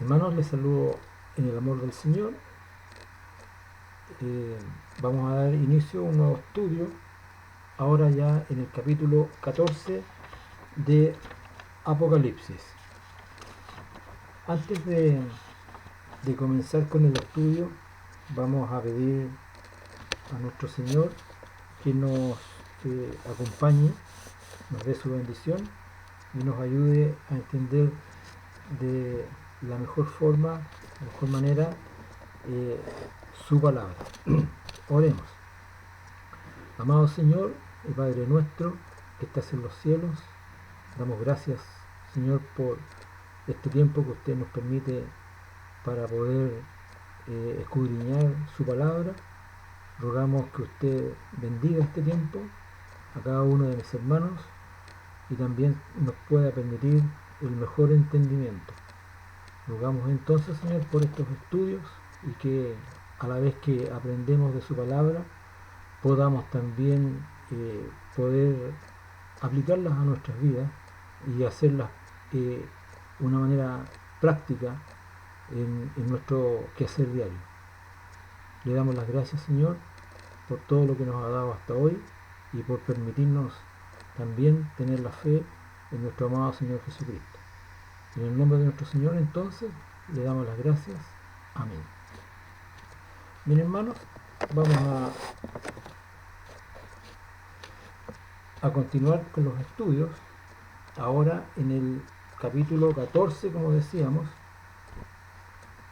Hermanos, les saludo en el amor del Señor. Vamos a dar inicio a un nuevo estudio, ahora ya en el capítulo 14 de Apocalipsis. Antes de comenzar con el estudio, vamos a pedir a nuestro Señor que nos acompañe, nos dé su bendición y nos ayude a entender de la mejor forma, la mejor manera, su palabra. Oremos. Amado Señor y Padre nuestro que estás en los cielos, damos gracias, Señor, por este tiempo que usted nos permite para poder escudriñar su palabra. Rogamos que usted bendiga este tiempo a cada uno de mis hermanos y también nos pueda permitir el mejor entendimiento. Rogamos entonces, Señor, por estos estudios y que a la vez que aprendemos de su palabra podamos también poder aplicarlas a nuestras vidas y hacerlas de una manera práctica en nuestro quehacer diario. Le damos las gracias, Señor, por todo lo que nos ha dado hasta hoy y por permitirnos también tener la fe en nuestro amado Señor Jesucristo. En el nombre de nuestro Señor, entonces, le damos las gracias. Amén. Bien, hermanos, vamos a continuar con los estudios. Ahora en el capítulo 14, como decíamos,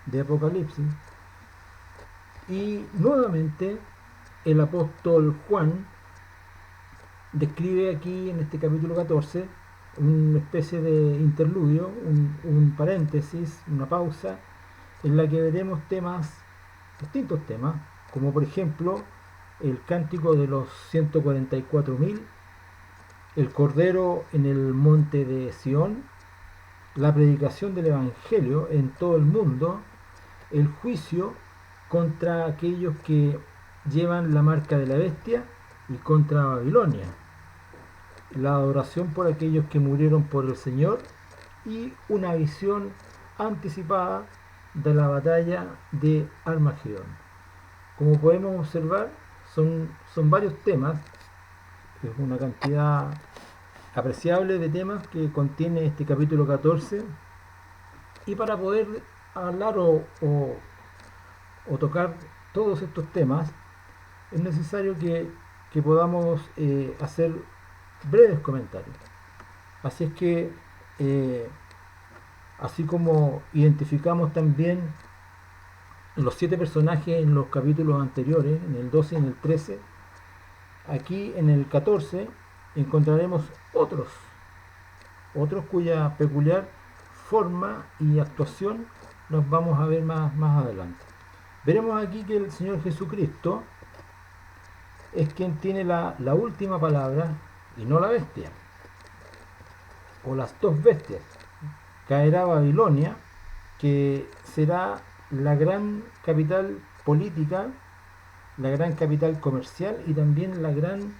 de Apocalipsis. Y nuevamente el apóstol Juan describe aquí en este capítulo 14 una especie de interludio, un paréntesis, una pausa, en la que veremos distintos temas, como por ejemplo el cántico de los 144.000, el Cordero en el monte de Sión, la predicación del Evangelio en todo el mundo, el juicio contra aquellos que llevan la marca de la bestia y contra Babilonia, la adoración por aquellos que murieron por el Señor y una visión anticipada de la batalla de Armagedón. Como podemos observar, son varios temas, es una cantidad apreciable de temas que contiene este capítulo 14, y para poder hablar o tocar todos estos temas es necesario que podamos hacer breves comentarios. Así es que así como identificamos también los 7 personajes en los capítulos anteriores, en el 12 y en el 13, aquí en el 14 encontraremos otros cuya peculiar forma y actuación nos vamos a ver más adelante. Veremos aquí que el Señor Jesucristo es quien tiene la última palabra y no la bestia, o las dos bestias. Caerá Babilonia, que será la gran capital política, la gran capital comercial y también la gran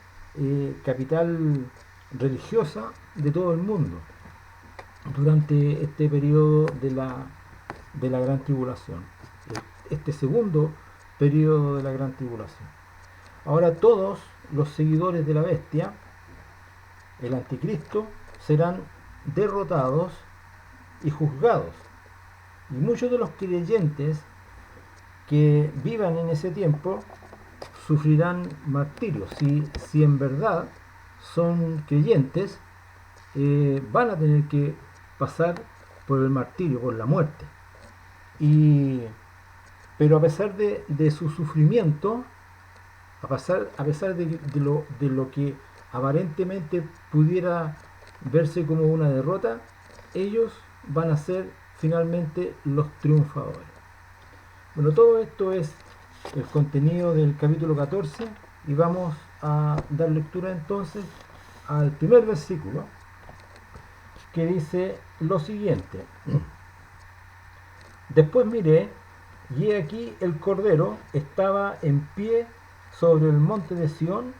capital religiosa de todo el mundo durante este periodo de la gran tribulación, este segundo periodo de la gran tribulación. Ahora todos los seguidores de la bestia, el anticristo, serán derrotados y juzgados, y muchos de los creyentes que vivan en ese tiempo sufrirán martirio. Si en verdad son creyentes, van a tener que pasar por el martirio, por la muerte. Pero a pesar de su sufrimiento, a pesar de lo que aparentemente pudiera verse como una derrota, ellos van a ser finalmente los triunfadores. Bueno, todo esto es el contenido del capítulo 14 y vamos a dar lectura entonces al primer versículo, que dice lo siguiente: Después miré, y he aquí el Cordero estaba en pie sobre el monte de Sión,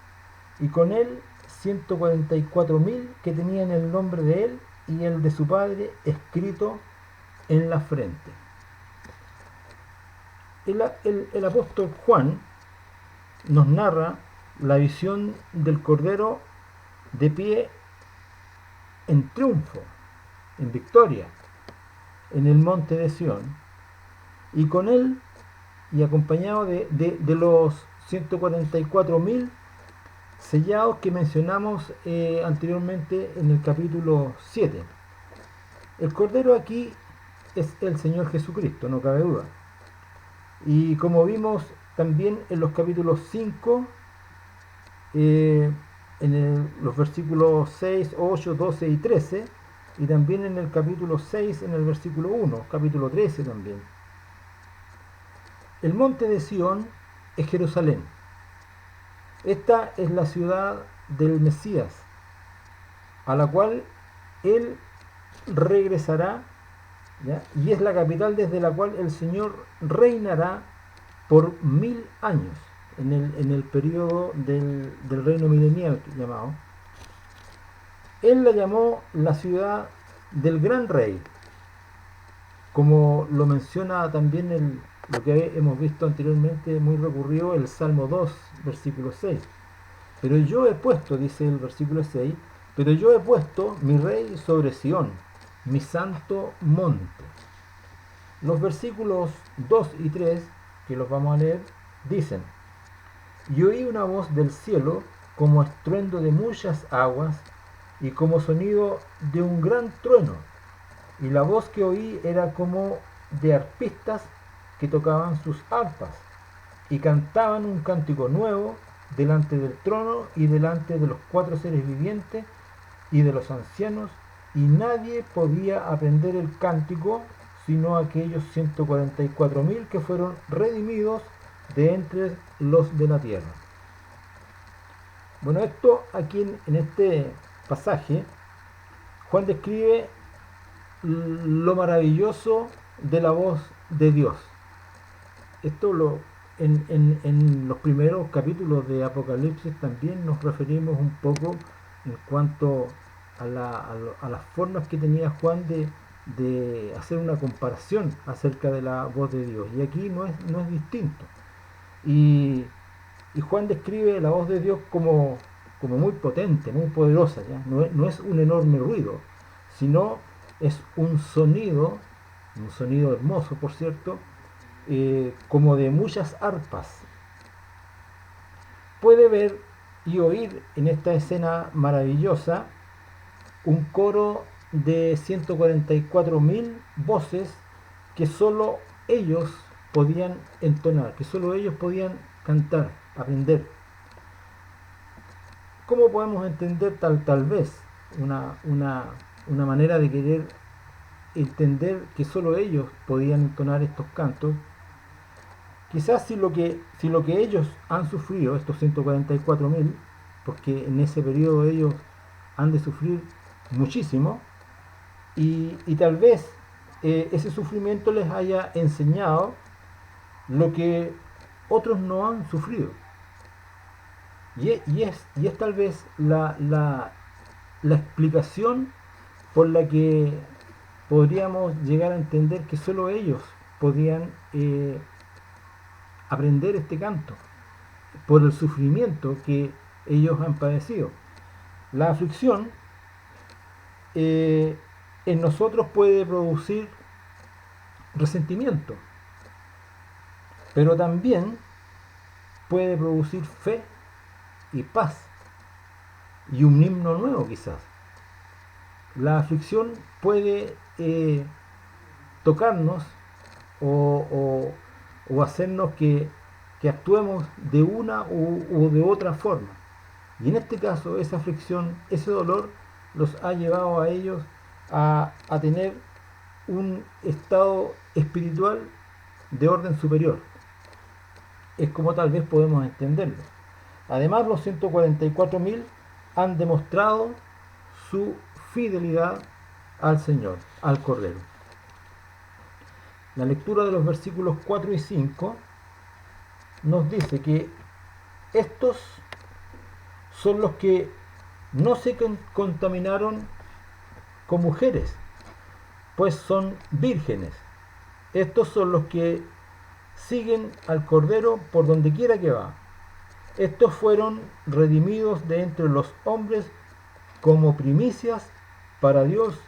y con él 144.000 que tenían el nombre de él y el de su padre escrito en la frente. el apóstol Juan nos narra la visión del Cordero de pie en triunfo, en victoria, en el monte de Sión, y con él y acompañado de los 144.000 sellados que mencionamos anteriormente en el capítulo 7. El Cordero aquí es el Señor Jesucristo, no cabe duda. Y como vimos también en los capítulos 5, los versículos 6, 8, 12 y 13, y también en el capítulo 6, en el versículo 1, capítulo 13 también. El monte de Sión es Jerusalén. Esta es la ciudad del Mesías, a la cual él regresará, ¿ya? Y es la capital desde la cual el Señor reinará por 1000 años, en el periodo del reino milenial llamado. Él la llamó la ciudad del gran rey, como lo menciona también lo que hemos visto anteriormente, muy recurrido, el Salmo 2, versículo 6. Pero yo he puesto, dice el versículo 6, pero yo he puesto mi rey sobre Sión, mi santo monte. Los versículos 2 y 3, que los vamos a leer, dicen: y oí una voz del cielo como estruendo de muchas aguas y como sonido de un gran trueno, y la voz que oí era como de arpistas que tocaban sus arpas y cantaban un cántico nuevo delante del trono y delante de los 4 seres vivientes y de los ancianos, y nadie podía aprender el cántico sino aquellos 144.000 que fueron redimidos de entre los de la tierra. Bueno, esto aquí en este pasaje, Juan describe lo maravilloso de la voz de Dios. Esto en los primeros capítulos de Apocalipsis también nos referimos un poco en cuanto a las formas que tenía Juan de hacer una comparación acerca de la voz de Dios. Y aquí no es distinto. Y Juan describe la voz de Dios como muy potente, muy poderosa, ¿ya? No es un enorme ruido, sino es un sonido hermoso, por cierto, como de muchas arpas. Puede ver y oír en esta escena maravillosa un coro de 144.000 voces que solo ellos podían entonar, que solo ellos podían cantar, aprender. ¿Cómo podemos entender tal vez una manera de querer entender que solo ellos podían entonar estos cantos? Quizás si lo que ellos han sufrido, estos 144.000, porque en ese periodo ellos han de sufrir muchísimo, y tal vez ese sufrimiento les haya enseñado lo que otros no han sufrido. Y es tal vez la explicación por la que podríamos llegar a entender que solo ellos podían aprender este canto, por el sufrimiento que ellos han padecido. La aflicción en nosotros puede producir resentimiento, pero también puede producir fe y paz y un himno nuevo quizás. La aflicción puede tocarnos o hacernos que actuemos de una u de otra forma. Y en este caso, esa aflicción, ese dolor, los ha llevado a ellos a tener un estado espiritual de orden superior. Es como tal vez podemos entenderlo. Además, los 144.000 han demostrado su fidelidad al Señor, al Cordero. La lectura de los versículos 4 y 5 nos dice que estos son los que no se contaminaron con mujeres, pues son vírgenes. Estos son los que siguen al Cordero por donde quiera que va. Estos fueron redimidos de entre los hombres como primicias para Dios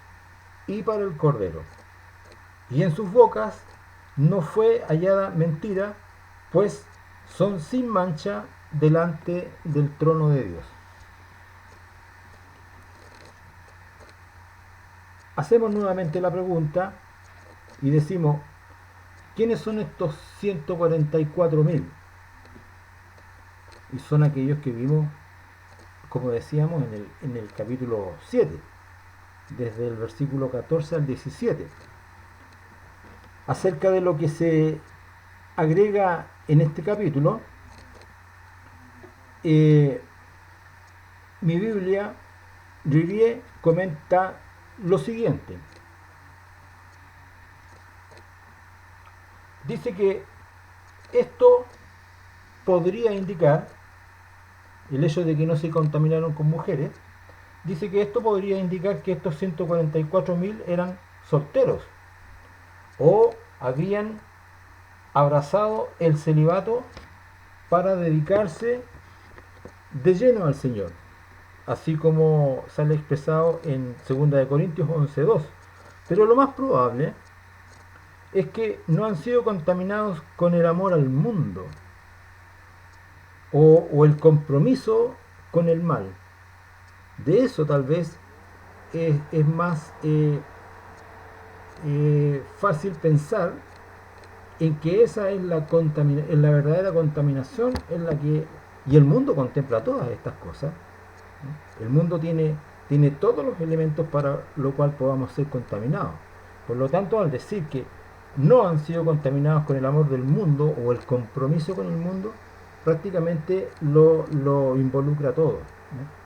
y para el Cordero. Y en sus bocas no fue hallada mentira, pues son sin mancha delante del trono de Dios. Hacemos nuevamente la pregunta y decimos, ¿quiénes son estos 144.000? Y son aquellos que vimos, como decíamos, en el capítulo 7, desde el versículo 14 al 17. Acerca de lo que se agrega en este capítulo, mi Biblia, Rivier, comenta lo siguiente. Dice que esto podría indicar, el hecho de que no se contaminaron con mujeres, dice que esto podría indicar que estos 144.000 eran solteros o habían abrazado el celibato para dedicarse de lleno al Señor, así como sale expresado en 2 Corintios 11:2. Pero lo más probable es que no han sido contaminados con el amor al mundo o el compromiso con el mal. De eso tal vez es más fácil pensar en que esa es en la verdadera contaminación en la que, y el mundo contempla todas estas cosas. El mundo tiene todos los elementos para lo cual podamos ser contaminados. Por lo tanto, al decir que no han sido contaminados con el amor del mundo o el compromiso con el mundo, prácticamente lo involucra todo, ¿no?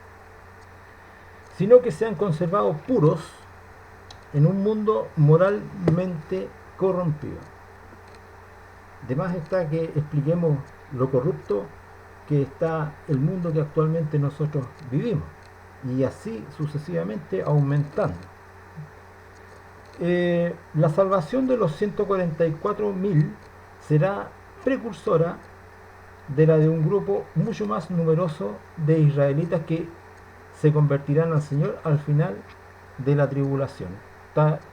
Sino que se han conservado puros en un mundo moralmente corrompido. De más está que expliquemos lo corrupto que está el mundo que actualmente nosotros vivimos, y así sucesivamente aumentando. La salvación de los 144.000 será precursora de la de un grupo mucho más numeroso de israelitas que se convertirán al Señor al final de la tribulación.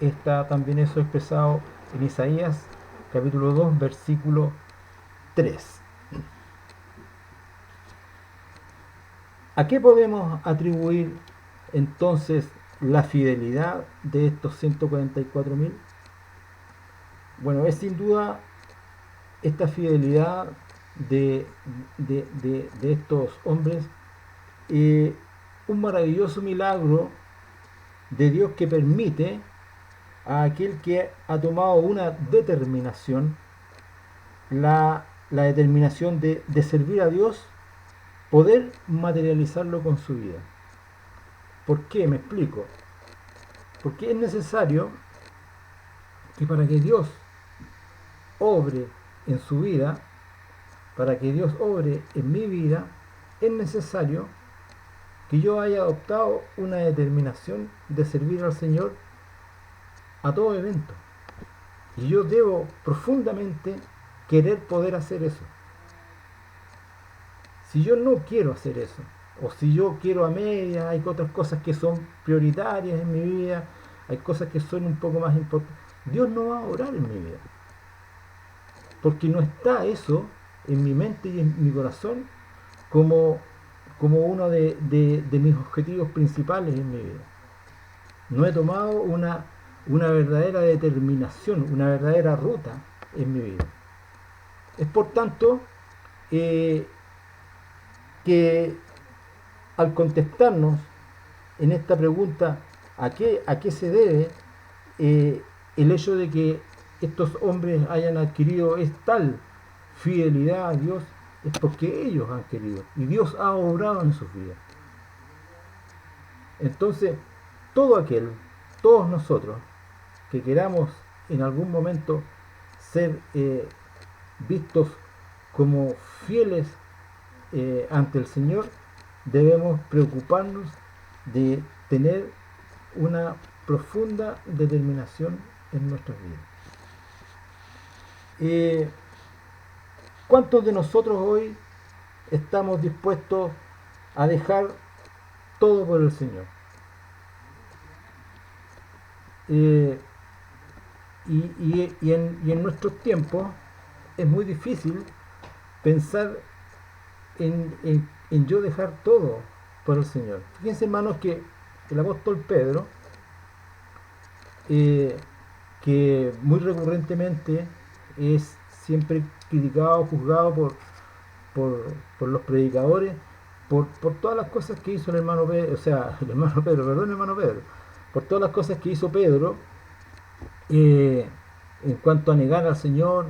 Está también eso expresado en Isaías capítulo 2 versículo 3. ¿A qué podemos atribuir entonces la fidelidad de estos 144.000? Bueno, es sin duda esta fidelidad de estos hombres, un maravilloso milagro de Dios que permite a aquel que ha tomado una determinación, la determinación de servir a Dios, poder materializarlo con su vida. ¿Por qué? Me explico. Porque es necesario que para que Dios obre en su vida, para que Dios obre en mi vida, es necesario que yo haya adoptado una determinación de servir al Señor a todo evento. Y yo debo profundamente querer poder hacer eso. Si yo no quiero hacer eso, o si yo quiero a media, hay otras cosas que son prioritarias en mi vida, hay cosas que son un poco más importantes, Dios no va a orar en mi vida. Porque no está eso en mi mente y en mi corazón como uno de mis objetivos principales en mi vida. No he tomado una verdadera determinación, una verdadera ruta en mi vida. Es por tanto que al contestarnos en esta pregunta a qué se debe el hecho de que estos hombres hayan adquirido tal fidelidad a Dios, es porque ellos han querido y Dios ha obrado en sus vidas. Entonces, todos nosotros que queramos en algún momento ser vistos como fieles ante el Señor, debemos preocuparnos de tener una profunda determinación en nuestras vidas. ¿Cuántos de nosotros hoy estamos dispuestos a dejar todo por el Señor? Eh, y en nuestros tiempos es muy difícil pensar en yo dejar todo por el Señor. Fíjense, hermanos, que el apóstol Pedro, eh, que muy recurrentemente es siempre criticado, juzgado por, por los predicadores, por todas las cosas que hizo el hermano Pedro, o sea, el hermano Pedro, perdón, el hermano Pedro, por todas las cosas que hizo Pedro, eh, en cuanto a negar al Señor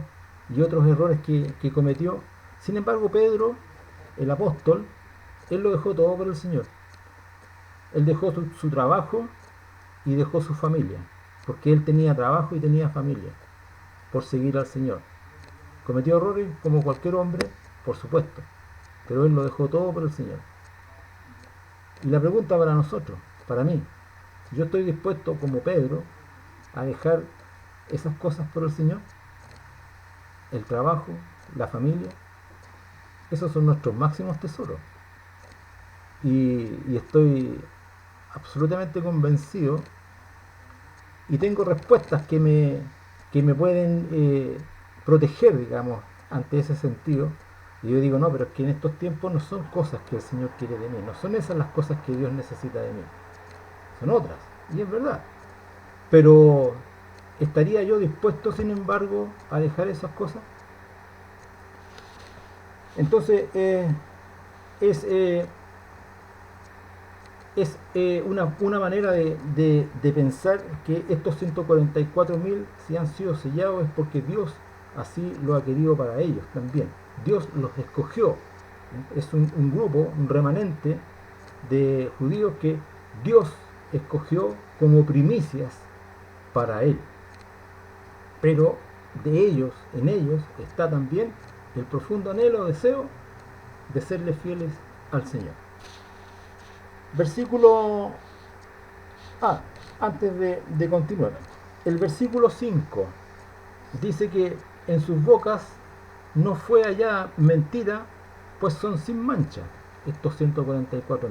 y otros errores que cometió. Sin embargo, Pedro, el apóstol, él lo dejó todo por el Señor. Él dejó su trabajo y dejó su familia, porque él tenía trabajo y tenía familia, por seguir al Señor. Cometió errores como cualquier hombre, por supuesto, pero él lo dejó todo por el Señor. Y la pregunta para nosotros, para mí, ¿yo estoy dispuesto como Pedro a dejar esas cosas por el Señor? El trabajo, la familia, esos son nuestros máximos tesoros. Y estoy absolutamente convencido y tengo respuestas que me pueden proteger, digamos, ante ese sentido. Y yo digo, no, pero es que en estos tiempos no son cosas que el Señor quiere de mí, no son esas las cosas que Dios necesita de mí, son otras, y es verdad. Pero, ¿estaría yo dispuesto, sin embargo, a dejar esas cosas? Entonces, es, eh, es una manera de pensar que estos 144.000, si han sido sellados, es porque Dios así lo ha querido para ellos también. Dios los escogió. Es un grupo, un remanente de judíos que Dios escogió como primicias para Él. Pero de ellos, en ellos, está también el profundo anhelo, deseo de serle fieles al Señor. Versículo... antes de continuar. El versículo 5 dice que en sus bocas no fue hallada mentira, pues son sin mancha estos 144.000.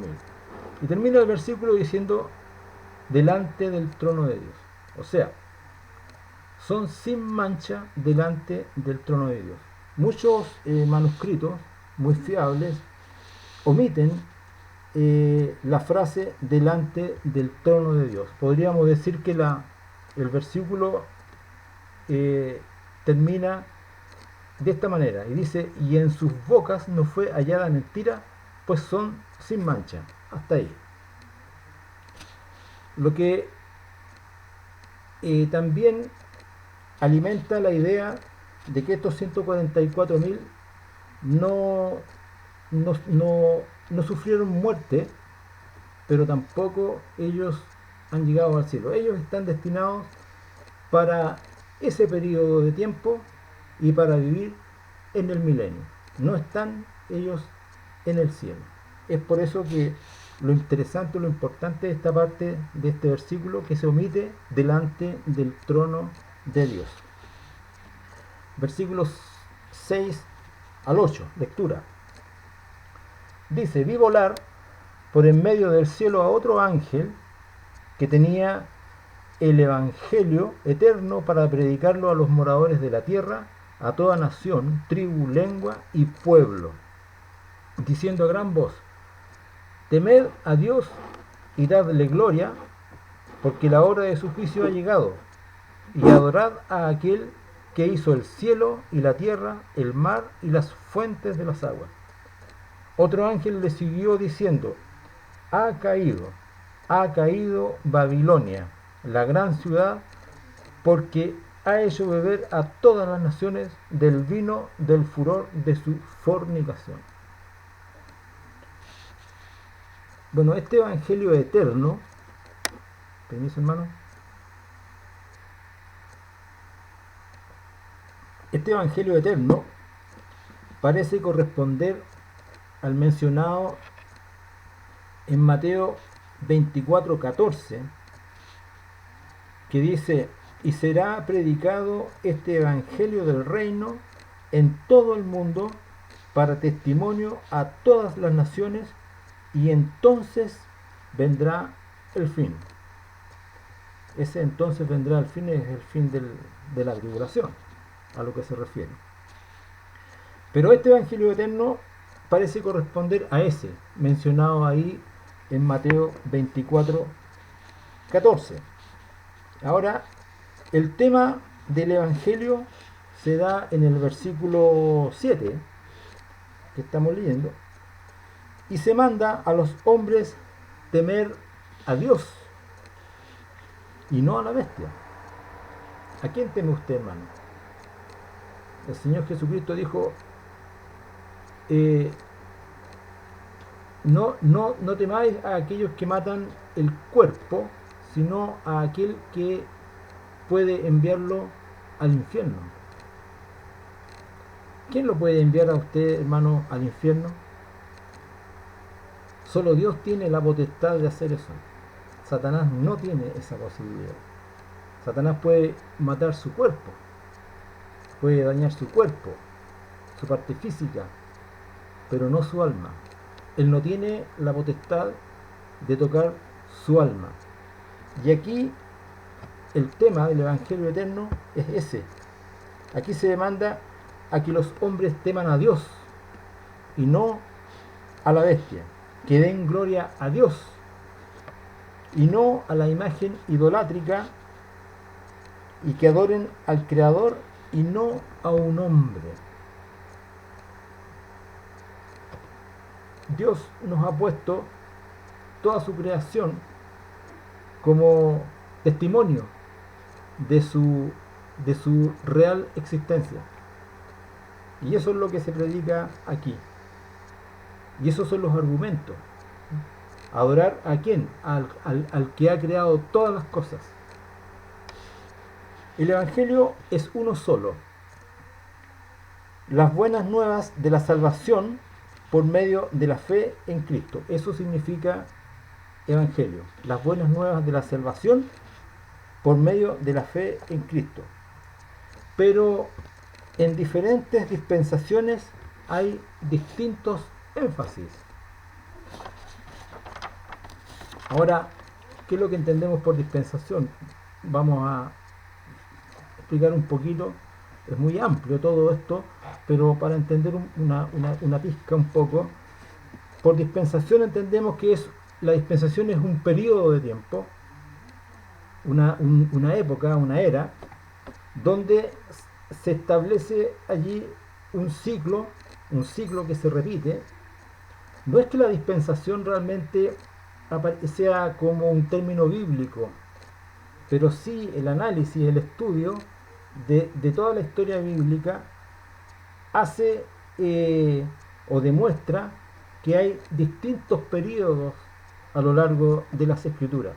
Y termina el versículo diciendo, delante del trono de Dios. O sea, son sin mancha delante del trono de Dios. Muchos manuscritos muy fiables omiten la frase delante del trono de Dios. Podríamos decir que el versículo termina de esta manera y dice, y en sus bocas no fue hallada mentira, pues son sin mancha. Hasta ahí. Lo que también alimenta la idea de que estos 144.000 no, no sufrieron muerte, pero tampoco ellos han llegado al cielo. Ellos están destinados para ese periodo de tiempo y para vivir en el milenio. No están ellos en el cielo. Es por eso que lo interesante, lo importante de esta parte de este versículo, que se omite delante del trono de Dios. Versículos 6 al 8, lectura. Dice, vi volar por en medio del cielo a otro ángel que tenía el evangelio eterno para predicarlo a los moradores de la tierra, a toda nación, tribu, lengua y pueblo, diciendo a gran voz, temed a Dios y dadle gloria, porque la hora de su juicio ha llegado, y adorad a aquel que hizo el cielo y la tierra, el mar y las fuentes de las aguas. Otro ángel le siguió diciendo, ha caído Babilonia, la gran ciudad, porque ha hecho beber a todas las naciones del vino del furor de su fornicación. Bueno, este evangelio eterno, permiso hermano, este evangelio eterno parece corresponder al mencionado en Mateo 24:14, que dice, y será predicado este evangelio del reino en todo el mundo para testimonio a todas las naciones, y entonces vendrá el fin. Ese entonces vendrá el fin, es el fin de la tribulación, a lo que se refiere. Pero este Evangelio eterno parece corresponder a ese mencionado ahí en Mateo 24:14. Ahora, el tema del Evangelio se da en el versículo 7 que estamos leyendo, y se manda a los hombres temer a Dios y no a la bestia. ¿A quién teme usted, hermano? El Señor Jesucristo dijo, no temáis a aquellos que matan el cuerpo, sino a aquel que puede enviarlo al infierno. ¿Quién lo puede enviar a usted, hermano, al infierno? Solo Dios tiene la potestad de hacer eso. Satanás no tiene esa posibilidad. Satanás puede matar su cuerpo, puede dañar su cuerpo, su parte física, pero no su alma. Él no tiene la potestad de tocar su alma. Y aquí el tema del Evangelio eterno es ese. Aquí se demanda a que los hombres teman a Dios y no a la bestia, que den gloria a Dios y no a la imagen idolátrica, y que adoren al Creador y no a un hombre. Dios nos ha puesto toda su creación como testimonio de su real existencia. Y eso es lo que se predica aquí. Y esos son los argumentos. ¿Adorar a quién? Al que ha creado todas las cosas. El Evangelio es uno solo. Las buenas nuevas de la salvación por medio de la fe en Cristo. Eso significa Evangelio. Las buenas nuevas de la salvación por medio de la fe en Cristo. Pero en diferentes dispensaciones hay distintos énfasis. Ahora, ¿qué es lo que entendemos por dispensación? Vamos a explicar un poquito. Es muy amplio todo esto, pero para entender una pizca un poco, por dispensación entendemos que la dispensación es un periodo de tiempo, una época, una era, donde se establece allí un ciclo que se repite. No es que la dispensación realmente sea como un término bíblico, pero sí el análisis, el estudio de toda la historia bíblica hace o demuestra que hay distintos periodos a lo largo de las escrituras,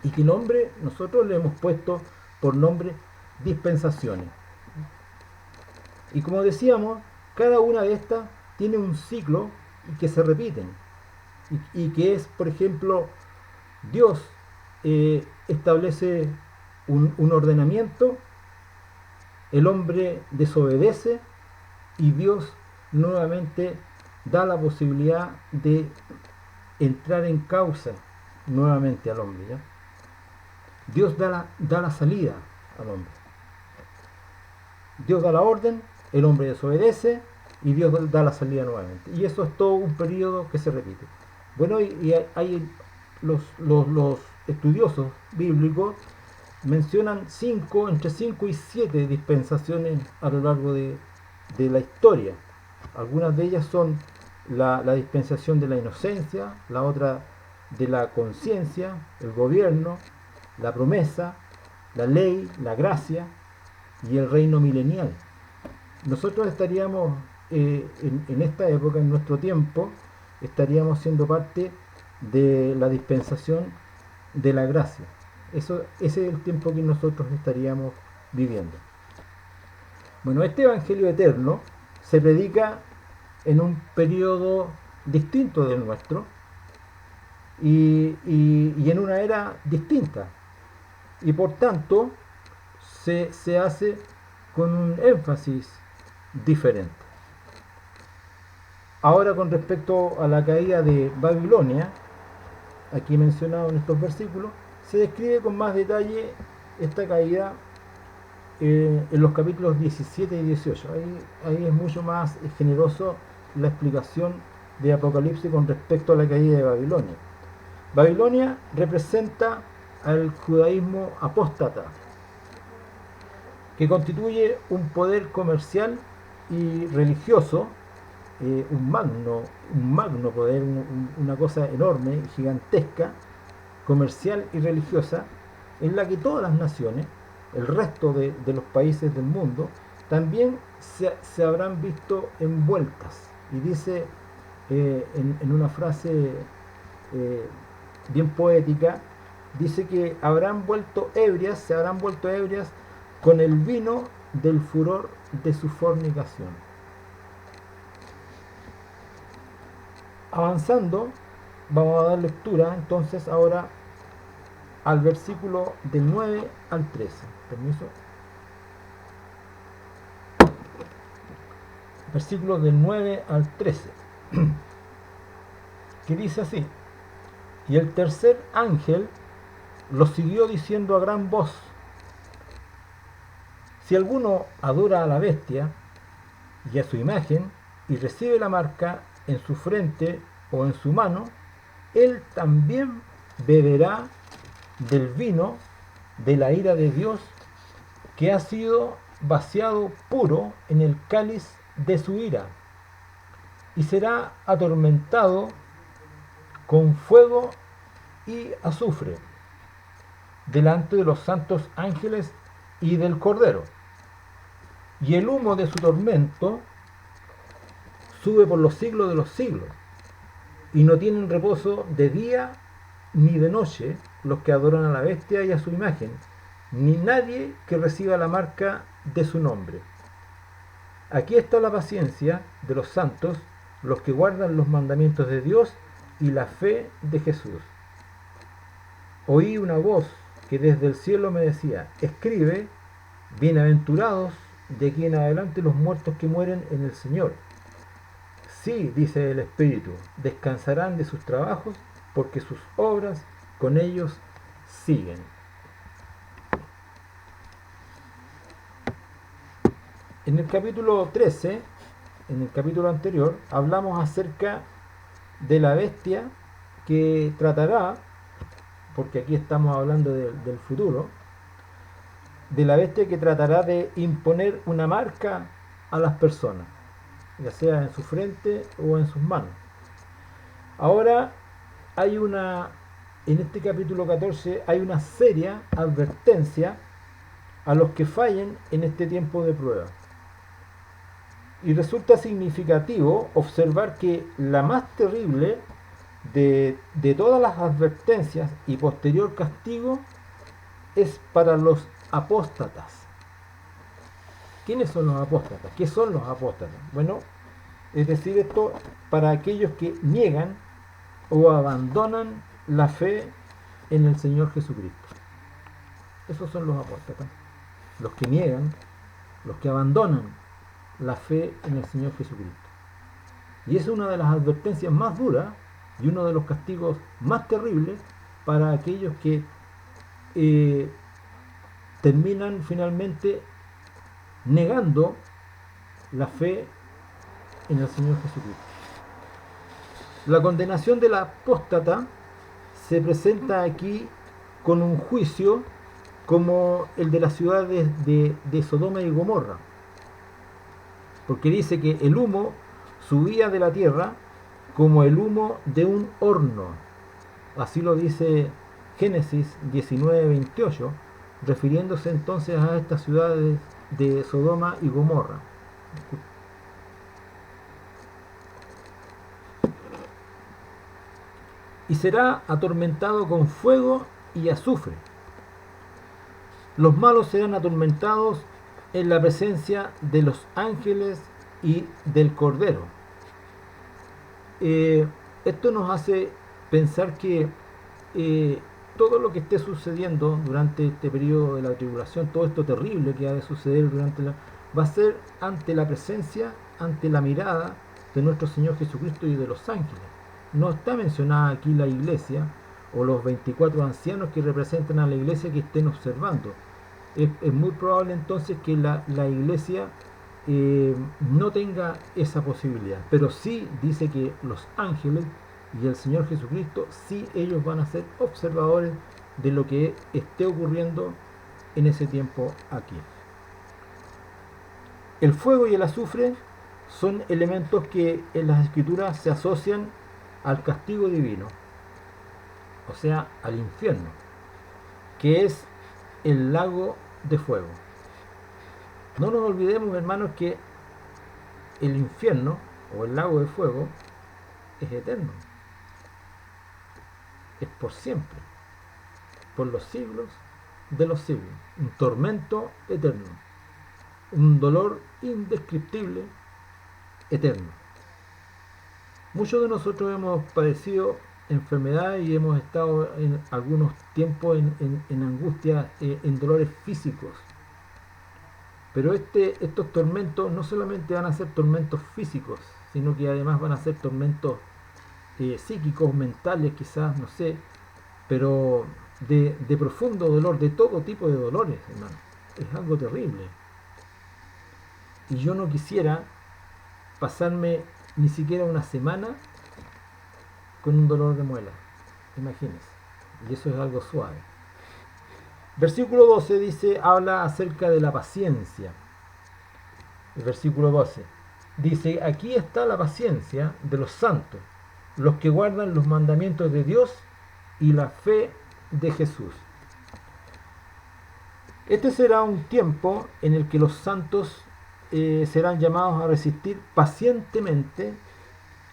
y que nosotros le hemos puesto por nombre dispensaciones. Y como decíamos, cada una de estas tiene un ciclo que se repiten, y que es, por ejemplo, Dios establece un ordenamiento, el hombre desobedece y Dios nuevamente da la posibilidad de entrar en causa nuevamente al hombre, ¿ya? Dios da la salida al hombre. Dios da la orden, el hombre desobedece y Dios da la salida nuevamente. Y eso es todo un periodo que se repite. Bueno, y hay los estudiosos bíblicos mencionan entre 5 y 7 dispensaciones a lo largo de la historia. Algunas de ellas son la dispensación de la inocencia, la otra de la conciencia, el gobierno, la promesa, la ley, la gracia y el reino milenial. Nosotros estaríamos en esta época, en nuestro tiempo, estaríamos siendo parte de la dispensación de la gracia. Ese es el tiempo que nosotros estaríamos viviendo. Bueno, este Evangelio eterno se predica en un periodo distinto del nuestro, y en una era distinta, y por tanto se hace con un énfasis diferente. Ahora, con respecto a la caída de Babilonia, aquí mencionado en estos versículos, se describe con más detalle esta caída en los capítulos 17 y 18. Ahí es mucho más generoso la explicación de Apocalipsis con respecto a la caída de Babilonia. Babilonia representa al judaísmo apóstata, que constituye un poder comercial y religioso, un magno poder, una cosa enorme, gigantesca, comercial y religiosa, en la que todas las naciones, el resto de los países del mundo, también se habrán visto envueltas. Y dice en una frase bien poética, dice que se habrán vuelto ebrias con el vino del furor de su fornicación. Avanzando, vamos a dar lectura entonces ahora al versículo del 9 al 13. Permiso. Versículo del 9 al 13, que dice así: y el tercer ángel lo siguió diciendo a gran voz: si alguno adora a la bestia y a su imagen y recibe la marca en su frente o en su mano, él también beberá del vino de la ira de Dios, que ha sido vaciado puro en el cáliz de su ira, y será atormentado con fuego y azufre delante de los santos ángeles y del Cordero. Y el humo de su tormento sube por los siglos de los siglos, y no tienen reposo de día ni de noche los que adoran a la bestia y a su imagen, ni nadie que reciba la marca de su nombre. Aquí está la paciencia de los santos, los que guardan los mandamientos de Dios y la fe de Jesús. Oí una voz que desde el cielo me decía: escribe, bienaventurados de aquí en adelante los muertos que mueren en el Señor. Sí, dice el Espíritu, descansarán de sus trabajos, porque sus obras con ellos siguen. En el capítulo 13, en el capítulo anterior, hablamos acerca de la bestia que tratará, porque aquí estamos hablando del futuro, de la bestia que tratará de imponer una marca a las personas, ya sea en su frente o en sus manos. Ahora en este capítulo 14 hay una seria advertencia a los que fallen en este tiempo de prueba. Y resulta significativo observar que la más terrible de todas las advertencias y posterior castigo es para los apóstatas. ¿Quiénes son los apóstatas? ¿Qué son los apóstatas? Bueno, es decir, esto para aquellos que niegan o abandonan la fe en el Señor Jesucristo. Esos son los apóstatas. Los que niegan, los que abandonan la fe en el Señor Jesucristo. Y es una de las advertencias más duras y uno de los castigos más terribles para aquellos que terminan finalmente negando la fe en el Señor Jesucristo. La condenación del apóstata se presenta aquí con un juicio como el de las ciudades de Sodoma y Gomorra, porque dice que el humo subía de la tierra como el humo de un horno. Así lo dice Génesis 19:28, refiriéndose entonces a estas ciudades de Sodoma y Gomorra. Y será atormentado con fuego y azufre. Los malos serán atormentados en la presencia de los ángeles y del Cordero. Esto nos hace pensar que todo lo que esté sucediendo durante este periodo de la tribulación, todo esto terrible que ha de suceder va a ser ante la presencia, ante la mirada de nuestro Señor Jesucristo y de los ángeles. No está mencionada aquí la iglesia o los 24 ancianos que representan a la iglesia que estén observando. Es muy probable entonces que la iglesia no tenga esa posibilidad, pero sí dice que los ángeles y el Señor Jesucristo, sí, ellos van a ser observadores de lo que esté ocurriendo en ese tiempo aquí. El fuego y el azufre son elementos que en las escrituras se asocian al castigo divino, o sea, al infierno, que es el lago de fuego. No nos olvidemos, hermanos, que el infierno o el lago de fuego es eterno, es por siempre, por los siglos de los siglos, un tormento eterno, un dolor indescriptible eterno. Muchos de nosotros hemos padecido enfermedades y hemos estado en algunos tiempos en angustia, en dolores físicos. Pero estos tormentos no solamente van a ser tormentos físicos, sino que además van a ser tormentos psíquicos, mentales, quizás, no sé, pero de profundo dolor, de todo tipo de dolores, hermano. Es algo terrible. Y yo no quisiera pasarme ni siquiera una semana con un dolor de muela. Imagínense. Y eso es algo suave. Versículo 12 dice, habla acerca de la paciencia. El versículo 12 dice, aquí está la paciencia de los santos, los que guardan los mandamientos de Dios y la fe de Jesús. Este será un tiempo en el que los santos serán llamados a resistir pacientemente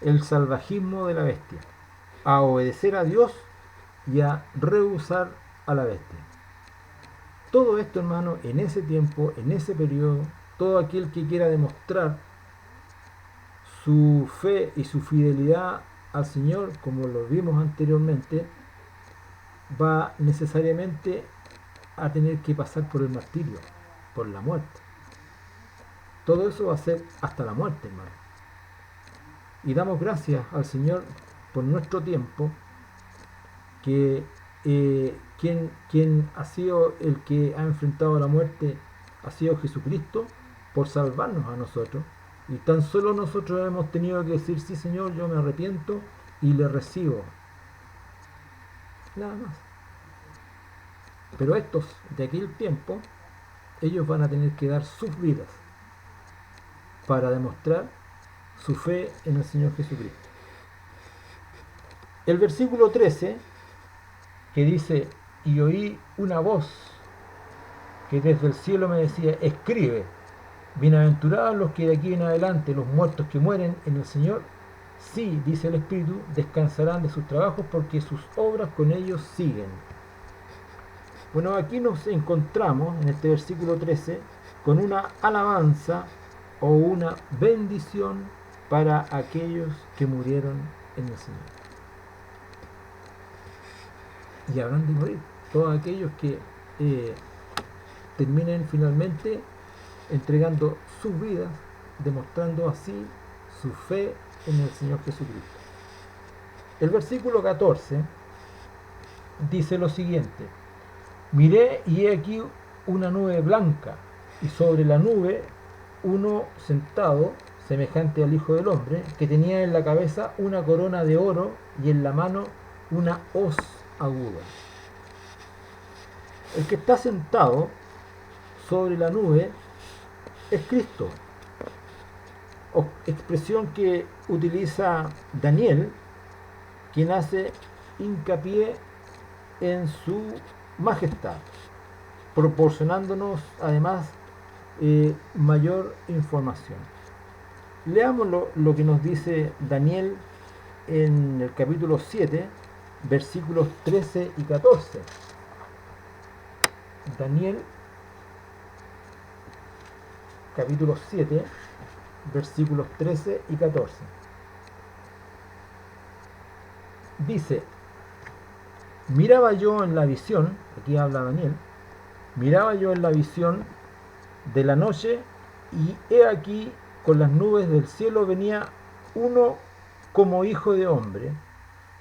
el salvajismo de la bestia, a obedecer a Dios y a rehusar a la bestia. Todo esto, hermano, en ese tiempo, en ese periodo, todo aquel que quiera demostrar su fe y su fidelidad al Señor, como lo vimos anteriormente, va necesariamente a tener que pasar por el martirio, por la muerte. Todo eso va a ser hasta la muerte, hermano. Y damos gracias al Señor por nuestro tiempo, que quien ha sido el que ha enfrentado la muerte ha sido Jesucristo por salvarnos a nosotros, y tan solo nosotros hemos tenido que decir, sí Señor, yo me arrepiento y le recibo, nada más. Pero estos de aquel tiempo, ellos van a tener que dar sus vidas para demostrar su fe en el Señor Jesucristo. El versículo 13, que dice, y oí una voz que desde el cielo me decía, escribe, bienaventurados los que de aquí en adelante, los muertos que mueren en el Señor, sí, dice el Espíritu, descansarán de sus trabajos porque sus obras con ellos siguen. Bueno, aquí nos encontramos en este versículo 13 con una alabanza o una bendición para aquellos que murieron en el Señor. Y habrán de morir todos aquellos que terminen finalmente entregando sus vidas, demostrando así su fe en el Señor Jesucristo. El versículo 14 dice lo siguiente: miré y he aquí una nube blanca, y sobre la nube uno sentado, semejante al Hijo del Hombre, que tenía en la cabeza una corona de oro y en la mano una hoz aguda. El que está sentado sobre la nube es Cristo, expresión que utiliza Daniel, quien hace hincapié en su majestad, proporcionándonos además mayor información. Leamos lo que nos dice Daniel en el capítulo 7, versículos 13 y 14. Daniel, capítulo 7, versículos 13 y 14. Dice: miraba yo en la visión, aquí habla Daniel, miraba yo en la visión de la noche, y he aquí, con las nubes del cielo venía uno como hijo de hombre,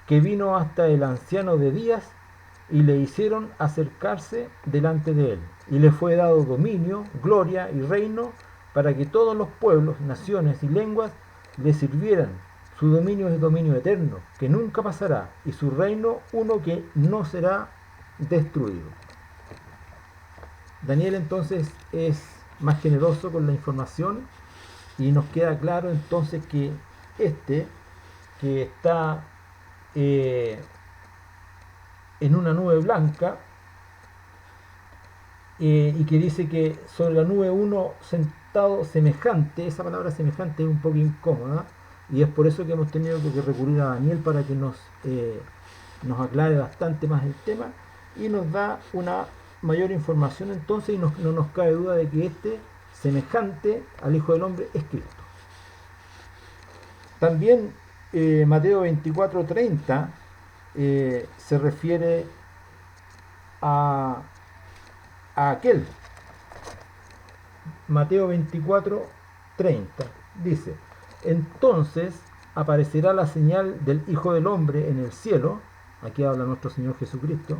que vino hasta el anciano de días, y le hicieron acercarse delante de él, y le fue dado dominio, gloria y reino, para que todos los pueblos, naciones y lenguas le sirvieran. Su dominio es dominio eterno, que nunca pasará, y su reino uno que no será destruido. Daniel entonces es más generoso con la información, y nos queda claro entonces que este, que está en una nube blanca, y que dice que sobre la nube uno sentado semejante, esa palabra semejante es un poco incómoda, y es por eso que hemos tenido que recurrir a Daniel para que nos aclare bastante más el tema, y nos da una mayor información entonces, y no nos cabe duda de que este semejante al Hijo del Hombre es Cristo. También Mateo 24:30 se refiere a aquel. Mateo 24:30 dice: entonces aparecerá la señal del Hijo del Hombre en el cielo. Aquí habla nuestro Señor Jesucristo.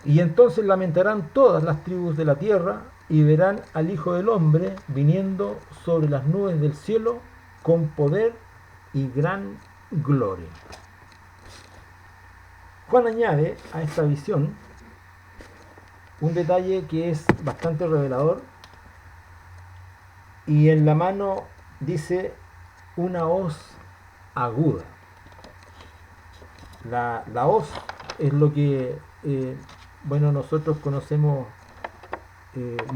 Y entonces lamentarán todas las tribus de la tierra, y verán al Hijo del Hombre viniendo sobre las nubes del cielo con poder y gran gloria. Juan añade a esta visión un detalle que es bastante revelador, y en la mano dice una hoz aguda. La hoz es lo que nosotros conocemos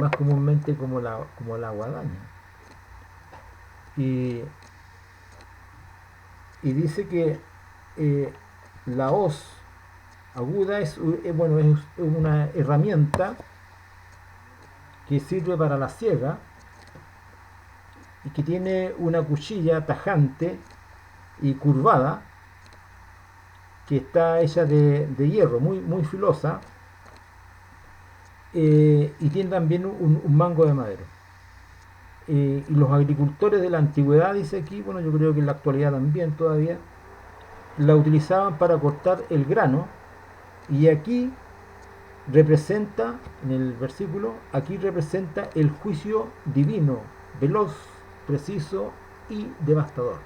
más comúnmente como la guadaña, y dice que la hoz aguda es una herramienta que sirve para la siega, y que tiene una cuchilla tajante y curvada, que está hecha de hierro, muy, muy filosa, y tiene también un mango de madera. Y los agricultores de la antigüedad, dice aquí, bueno, yo creo que en la actualidad también todavía, la utilizaban para cortar el grano, y aquí representa, en el versículo, aquí representa el juicio divino, veloz, preciso y devastador.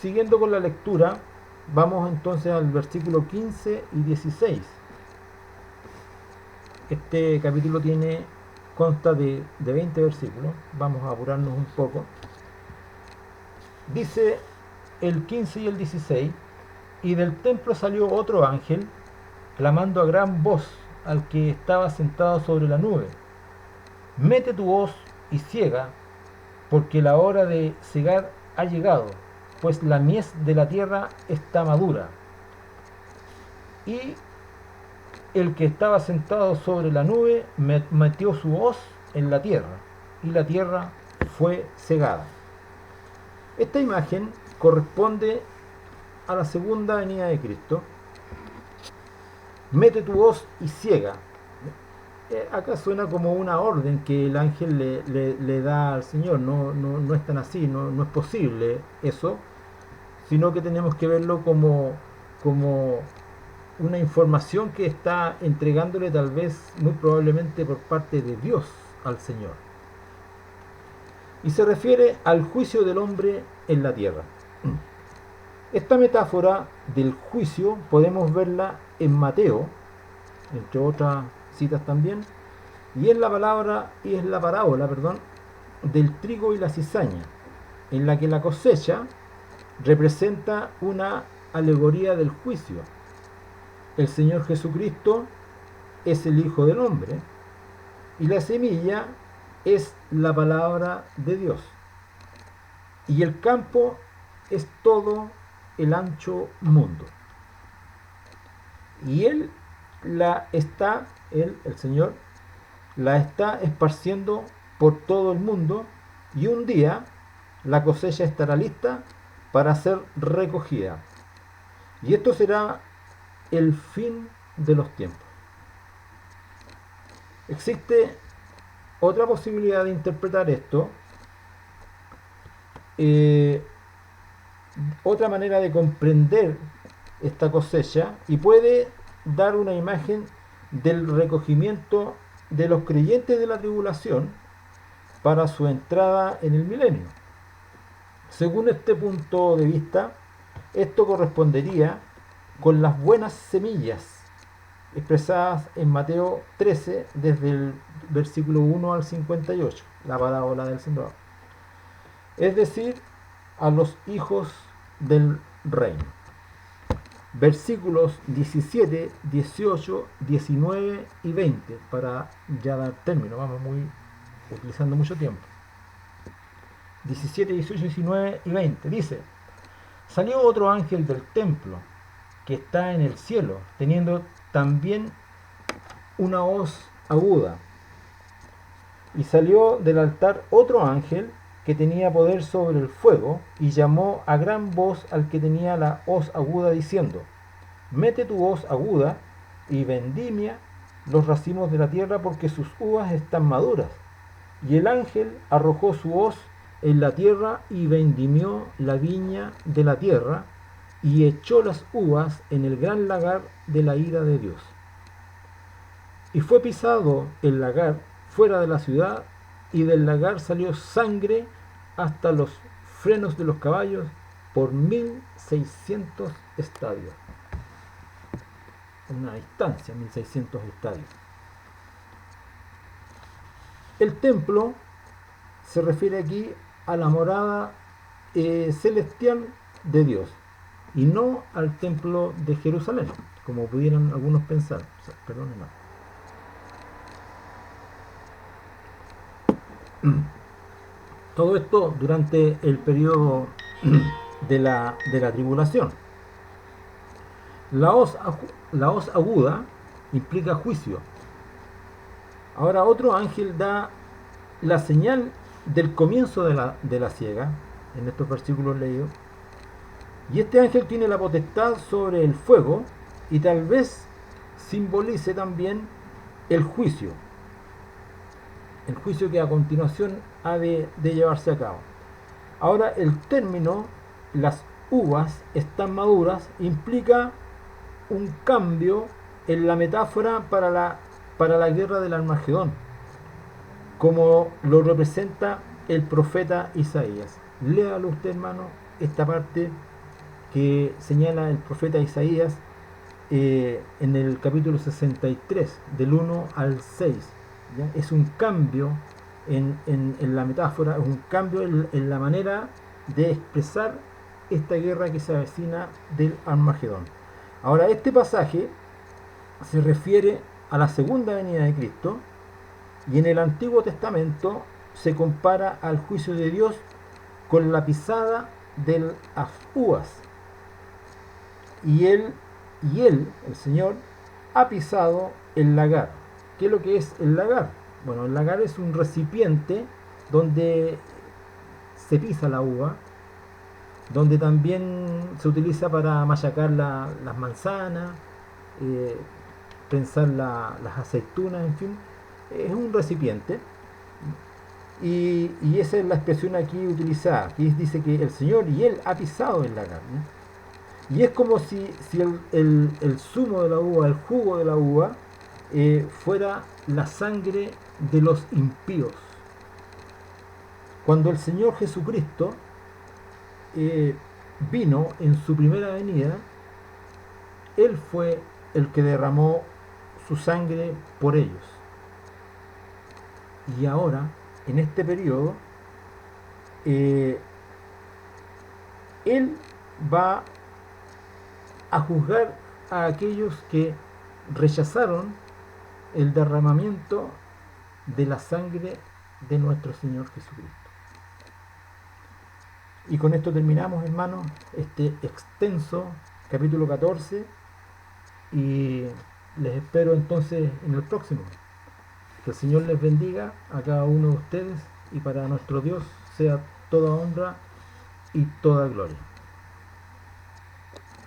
Siguiendo con la lectura, vamos entonces al versículo 15 y 16. Este capítulo consta de 20 versículos. Vamos a apurarnos un poco. Dice el 15 y el 16: y del templo salió otro ángel, clamando a gran voz al que estaba sentado sobre la nube: mete tu hoz y ciega, porque la hora de cegar ha llegado, pues la mies de la tierra está madura. Y el que estaba sentado sobre la nube metió su hoz en la tierra, y la tierra fue cegada. Esta imagen corresponde a la segunda venida de Cristo. Mete tu hoz y ciega. Acá suena como una orden que el ángel le da al Señor. No es tan así, no es posible eso, sino que tenemos que verlo como una información que está entregándole, tal vez, muy probablemente por parte de Dios al Señor. Y se refiere al juicio del hombre en la tierra. Esta metáfora del juicio podemos verla en Mateo, entre otras citas también, y es la parábola, del trigo y la cizaña, en la que la cosecha representa una alegoría del juicio. El Señor Jesucristo es el Hijo del Hombre, y la semilla es la palabra de Dios, y el campo es todo el ancho mundo. Y Él el Señor, la está esparciendo por todo el mundo, y un día la cosecha estará lista para ser recogida. Y esto será el fin de los tiempos. Existe otra posibilidad de interpretar esto, otra manera de comprender esta cosecha, y puede dar una imagen del recogimiento de los creyentes de la tribulación para su entrada en el milenio. Según este punto de vista, esto correspondería con las buenas semillas expresadas en Mateo 13 desde el versículo 1 al 58, la parábola del sembrador, es decir, a los hijos del reino. Versículos 17, 18, 19 y 20, para ya dar término, vamos utilizando mucho tiempo. 17, 18, 19 y 20 dice: salió otro ángel del templo que está en el cielo, teniendo también una hoz aguda. Y salió del altar otro ángel que tenía poder sobre el fuego, y llamó a gran voz al que tenía la hoz aguda, diciendo: mete tu hoz aguda y vendimia los racimos de la tierra, porque sus uvas están maduras. Y el ángel arrojó su hoz en la tierra y vendimió la viña de la tierra, y echó las uvas en el gran lagar de la ira de Dios. Y fue pisado el lagar fuera de la ciudad, y del lagar salió sangre hasta los frenos de los caballos por 1600 estadios. Una distancia, 1600 estadios. El templo se refiere aquí a la morada celestial de Dios, y no al templo de Jerusalén, como pudieran algunos pensar. Todo esto durante el periodo de la tribulación. La hoz aguda implica juicio. Ahora otro ángel da la señal del comienzo de la siega, en estos versículos leídos. Y este ángel tiene la potestad sobre el fuego, y tal vez simbolice también el juicio que a continuación ha de llevarse a cabo. Ahora, el término las uvas están maduras implica un cambio en la metáfora para la guerra del Armagedón, como lo representa el profeta Isaías. Léalo usted, hermano, esta parte que señala el profeta Isaías en el capítulo 63, del 1 al 6. ¿Ya? Es un cambio en la metáfora, es un cambio en la manera de expresar esta guerra que se avecina del Armagedón. Ahora, este pasaje se refiere a la segunda venida de Cristo, y en el Antiguo Testamento se compara al juicio de Dios con la pisada de las uvas. Y él, el Señor, ha pisado el lagar. ¿Qué es lo que es el lagar? Bueno, el lagar es un recipiente donde se pisa la uva, donde también se utiliza para machacar las manzanas, prensar las aceitunas, en fin. Es un recipiente. Y esa es la expresión aquí utilizada, que dice que el Señor y Él ha pisado el lagar, ¿no? Y es como si el zumo de la uva, el jugo de la uva, fuera la sangre de los impíos. Cuando el Señor Jesucristo vino en su primera venida, Él fue el que derramó su sangre por ellos. Y ahora, en este periodo, Él va a juzgar a aquellos que rechazaron el derramamiento de la sangre de nuestro Señor Jesucristo. Y con esto terminamos, hermanos, este extenso capítulo 14, y les espero entonces en el próximo. Que el Señor les bendiga a cada uno de ustedes, y para nuestro Dios sea toda honra y toda gloria.